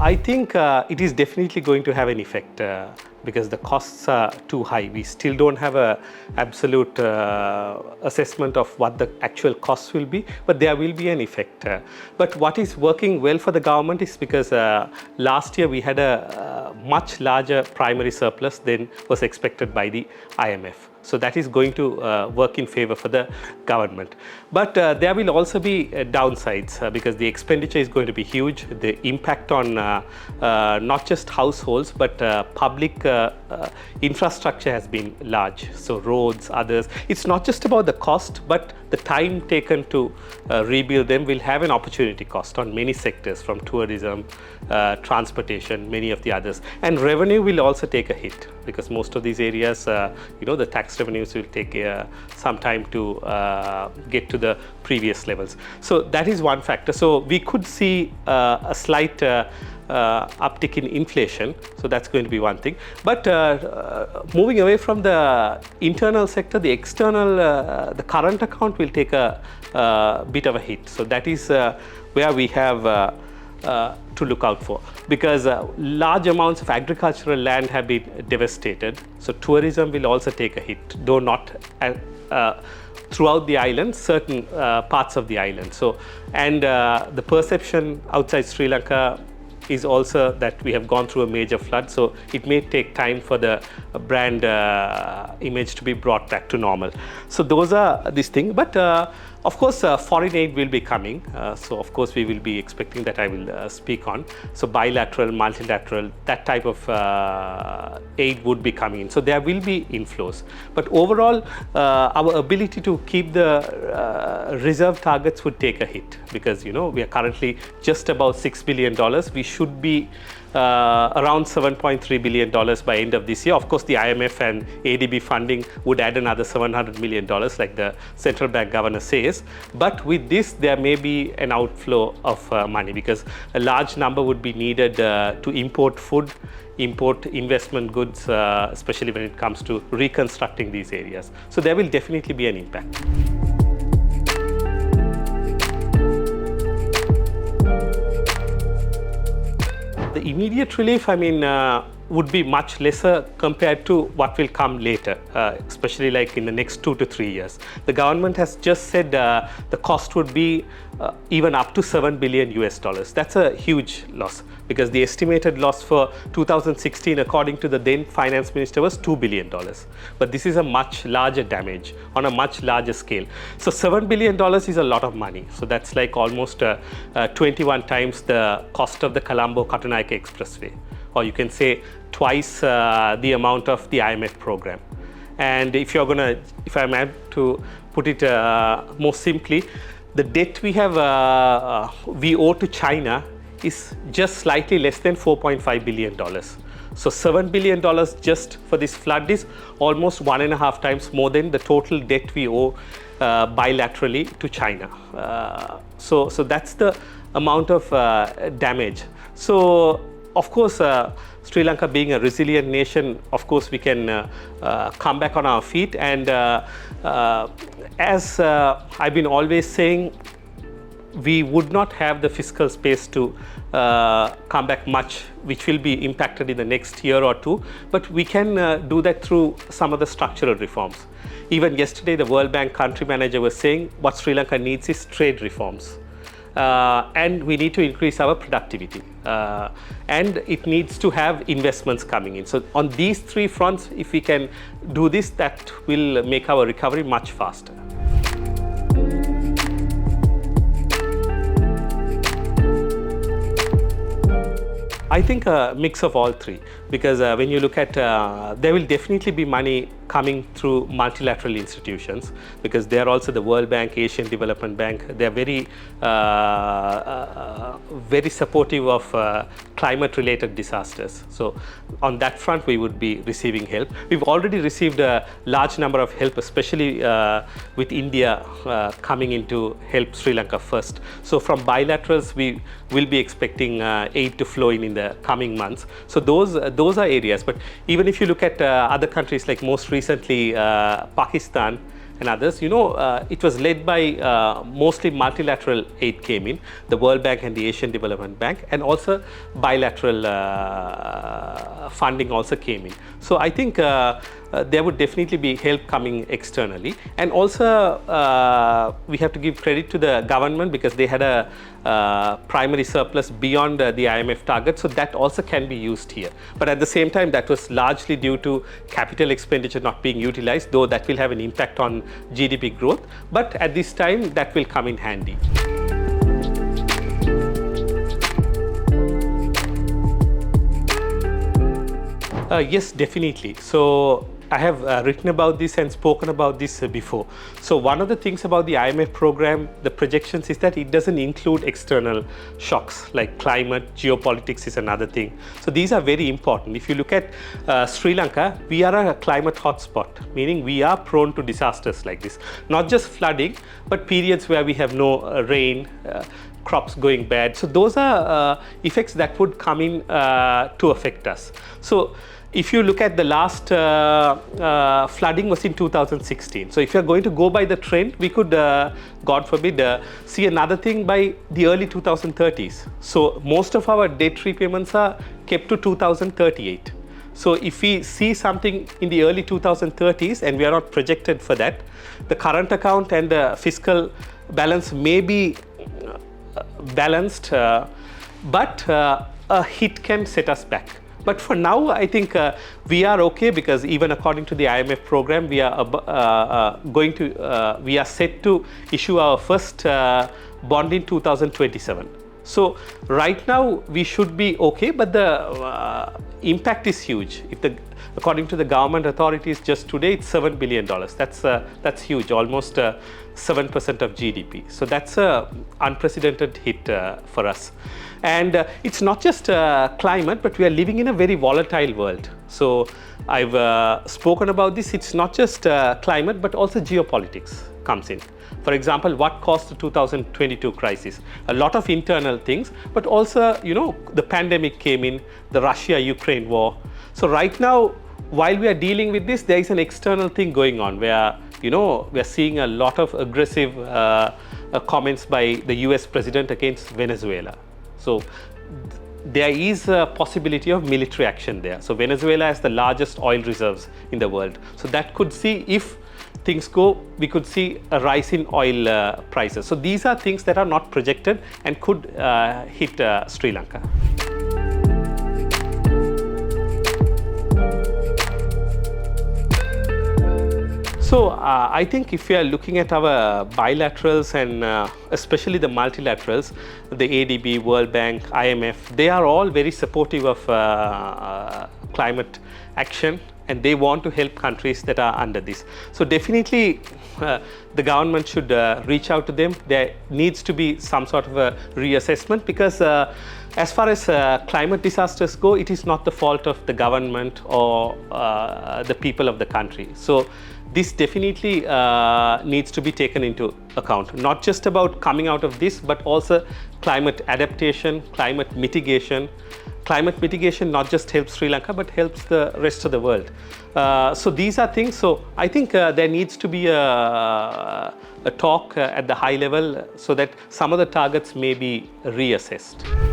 I think it is definitely going to have an effect because the costs are too high. We still don't have a absolute assessment of what the actual costs will be, but there will be an effect. But what is working well for the government is because last year we had a much larger primary surplus than was expected by the IMF. So that is going to work in favor for the government. But there will also be downsides because the expenditure is going to be huge. The impact on not just households, but public infrastructure has been large. So roads, others. It's not just about the cost, but the time taken to rebuild them will have an opportunity cost on many sectors, from tourism, transportation, many of the others. And revenue will also take a hit because most of these areas, the tax revenues will take some time to get to the previous levels. So that is one factor. So we could see a slight uptick in inflation. So that's going to be one thing. But moving away from the internal sector, the external, the current account will take a bit of a hit. So that is where we have to look out for, because large amounts of agricultural land have been devastated. So tourism will also take a hit, though not throughout the island, certain parts of the island. So, and the perception outside Sri Lanka is also that we have gone through a major flood, so it may take time for the brand image to be brought back to normal. So those are these things, but of course foreign aid will be coming, so of course we will be expecting that. I will speak on. So bilateral, multilateral, that type of aid would be coming in, so there will be inflows. But overall our ability to keep the reserve targets would take a hit, because we are currently just about $6 billion. We should be around $7.3 billion by end of this year. Of course, the IMF and ADB funding would add another $700 million, like the central bank governor says. But with this, there may be an outflow of money, because a large number would be needed to import food, import investment goods, especially when it comes to reconstructing these areas. So there will definitely be an impact. The immediate relief, would be much lesser compared to what will come later, especially like in the next 2 to 3 years. The government has just said the cost would be even up to $7 billion US. That's a huge loss, because the estimated loss for 2016, according to the then finance minister, was $2 billion. But this is a much larger damage on a much larger scale. So $7 billion is a lot of money. So that's like almost 21 times the cost of the Colombo-Katunaika Expressway, or you can say twice the amount of the IMF program. And if I'm able to put it more simply, the debt we owe to China is just slightly less than $4.5 billion. So $7 billion just for this flood is almost 1.5 times more than the total debt we owe bilaterally to China. So that's the amount of damage. So of course, Sri Lanka being a resilient nation, of course we can come back on our feet. And as I've been always saying, we would not have the fiscal space to come back much, which will be impacted in the next year or two. But we can do that through some of the structural reforms. Even yesterday, the World Bank country manager was saying what Sri Lanka needs is trade reforms. And we need to increase our productivity. And it needs to have investments coming in. So on these three fronts, if we can do this, that will make our recovery much faster. I think a mix of all three, because when you look at, there will definitely be money coming through multilateral institutions, because they are also the World Bank, Asian Development Bank. They are very supportive of climate-related disasters. So on that front, we would be receiving help. We've already received a large number of help, especially with India coming in to help Sri Lanka first. So from bilaterals, we will be expecting aid to flow in the coming months. So those are areas. But even if you look at other countries, like most recently Pakistan, and others, it was led by mostly multilateral aid came in, the World Bank and the Asian Development Bank, and also bilateral funding also came in. So I think there would definitely be help coming externally, and also we have to give credit to the government because they had a primary surplus beyond the IMF target, so that also can be used here. But at the same time, that was largely due to capital expenditure not being utilized, though that will have an impact on GDP growth, but at this time that will come in handy. Yes, definitely. So I have written about this and spoken about this before. So one of the things about the IMF program, the projections, is that it doesn't include external shocks like climate, geopolitics is another thing. So these are very important. If you look at Sri Lanka, we are a climate hotspot, meaning we are prone to disasters like this. Not just flooding, but periods where we have no rain, crops going bad. So those are effects that would come in to affect us. So if you look at the last flooding was in 2016. So if you're going to go by the trend, we could, God forbid, see another thing by the early 2030s. So most of our debt repayments are kept to 2038. So if we see something in the early 2030s and we are not projected for that, the current account and the fiscal balance may be balanced, but a hit can set us back. But for now, I think we are okay, because even according to the IMF program, we are we are set to issue our first bond in 2027. So right now we should be okay, but the impact is huge. According to the government authorities, just today it's $7 billion. That's huge, almost 7% of GDP. So that's an unprecedented hit for us. And it's not just climate, but we are living in a very volatile world. So I've spoken about this. It's not just climate, but also geopolitics comes in. For example, what caused the 2022 crisis? A lot of internal things, but also, the pandemic came in, the Russia-Ukraine war. So right now, while we are dealing with this, there is an external thing going on where, we are seeing a lot of aggressive comments by the US president against Venezuela. So there is a possibility of military action there. So Venezuela has the largest oil reserves in the world. So that could see, if things go, we could see a rise in oil prices. So these are things that are not projected and could hit Sri Lanka. So I think if we are looking at our bilaterals and especially the multilaterals, the ADB, World Bank, IMF, they are all very supportive of climate action, and they want to help countries that are under this. So definitely the government should reach out to them. There needs to be some sort of a reassessment, because as far as climate disasters go, it is not the fault of the government or the people of the country. So this definitely needs to be taken into account, not just about coming out of this, but also climate adaptation, climate mitigation. Climate mitigation not just helps Sri Lanka, but helps the rest of the world. So these are things. So I think there needs to be a talk at the high level so that some of the targets may be reassessed.